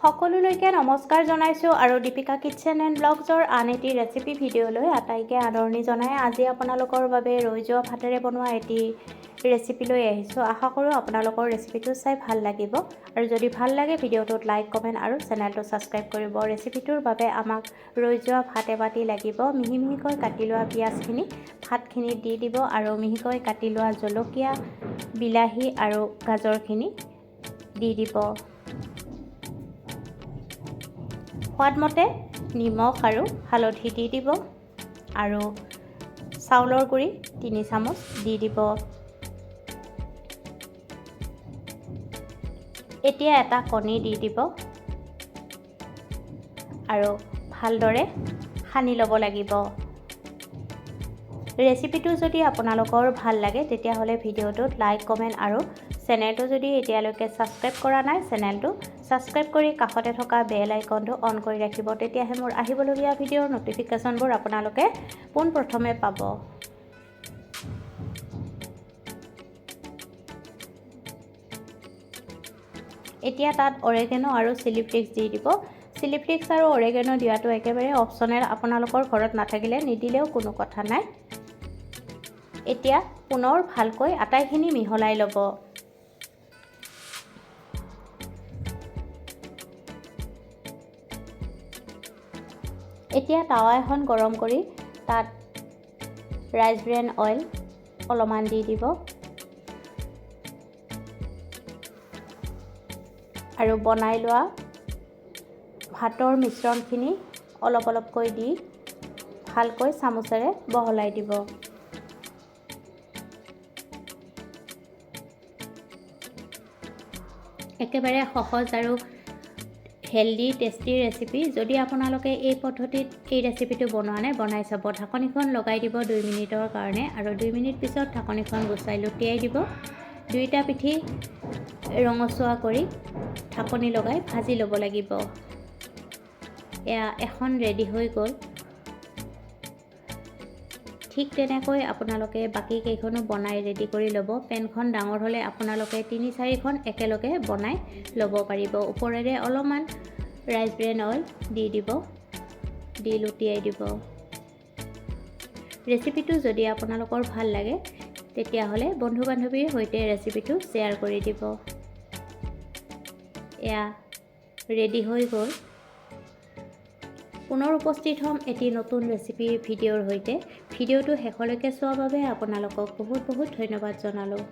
সকলোলৈকে নমস্কাৰ জনাইছোঁ আৰু দীপিকা কিটচেন এণ্ড ব্লগছৰ আন এটি ৰেচিপি ভিডিঅ'লৈ আটাইকে আদৰণি জনাই আজি আপোনালোকৰ বাবে ৰৈ যোৱা ভাতেৰে বনোৱা এটি ৰেচিপি লৈ আহিছোঁ। আশা কৰোঁ আপোনালোকৰ ৰেচিপিটো চাই ভাল লাগিব আৰু যদি ভাল লাগে ভিডিঅ'টোত লাইক কমেণ্ট আৰু চেনেলটো ছাবস্ক্ৰাইব কৰিব। ৰেচিপিটোৰ বাবে আমাক ৰৈ যোৱা ভাত এবাটি লাগিব। মিহি মিহিকৈ কাটি লোৱা পিঁয়াজখিনি ভাতখিনিত দি দিব আৰু মিহিকৈ কাটি লোৱা জলকীয়া, বিলাহী আৰু গাজৰখিনি দি দিব। সোৱাদমতে নিমখ আৰু হালধি দি দিব আৰু চাউলৰ গুড়ি 3 চামুচ দি দিব। এতিয়া এটা কণী দি দিব আৰু ভালদৰে সানি ল'ব লাগিব। ৰেচিপিটো যদি আপোনালোকৰ ভাল লাগে তেতিয়াহ'লে ভিডিঅ'টোত লাইক কমেণ্ট আৰু চেনেলটো যদি এতিয়ালৈকে ছাবস্ক্ৰাইব কৰা নাই চেনেলটো ছাবস্ক্ৰাইব কৰি কাষতে থকা বেল আইকনটো অন কৰি ৰাখিব। তেতিয়াহে মোৰ আহিবলগীয়া ভিডিঅ'ৰ ন'টিফিকেশ্যনবোৰ আপোনালোকে পোনপ্ৰথমে পাব। এতিয়া তাত অৰেগেনো আৰু চিলি ফ্লেক্স দি দিব। চিলি ফ্লেক্স আৰু অৰেগেনো দিয়াটো একেবাৰে অপশ্যনেল, আপোনালোকৰ ঘৰত নাথাকিলে নিদিলেও কোনো কথা নাই। এতিয়া পুনৰ ভালকৈ আটাইখিনি মিহলাই ল'ব। এতিয়া টাৱা এখন গৰম কৰি তাত ৰাইচ ব্ৰেন অইল অলপমান দি দিব আৰু বনাই লোৱা ভাতৰ মিশ্ৰণখিনি অলপ অলপকৈ দি ভালকৈ চামুচেৰে বহলাই দিব। একেবাৰে সহজ আৰু হেল্ডি টেষ্টি ৰেচিপি। যদি আপোনালোকে এই পদ্ধতিত এই ৰেচিপিটো বনোৱা নাই বনাই চাব। ঢাকনিখন লগাই দিব 2 মিনিটৰ কাৰণে আৰু 2 মিনিট পিছত ঢাকনিখন গুচাই লুটিয়াই দিব। দুইটা পিঠি ৰঙচুৱা কৰি ঢাকনি লগাই ভাজি ল'ব লাগিব। এয়া এখন ৰেডি হৈ গ'ল। ঠিক তেনেকৈ আপোনালোকে বাকী কেইখনো বনাই ৰেডি কৰি ল'ব। পেনখন ডাঙৰ হ'লে আপোনালোকে 3-4খন একেলগে বনাই ল'ব পাৰিব। ওপৰেৰে অলপমান ৰাইচ ব্ৰেন অইল দি দিব, দি লুটিয়াই দিব। ৰেচিপিটো যদি আপোনালোকৰ ভাল লাগে তেতিয়াহ'লে বন্ধু বান্ধৱীৰ সৈতে ৰেচিপিটো শ্বেয়াৰ কৰি দিব। এয়া ৰেডি হৈ গ'ল। পুনৰ উপস্থিত হ'ম এটি নতুন ৰেচিপিৰ ভিডিঅ'ৰ সৈতে। ভিডিঅ'টো শেষলৈকে চোৱাৰ বাবে আপোনালোকক বহুত বহুত ধন্যবাদ জনালোঁ।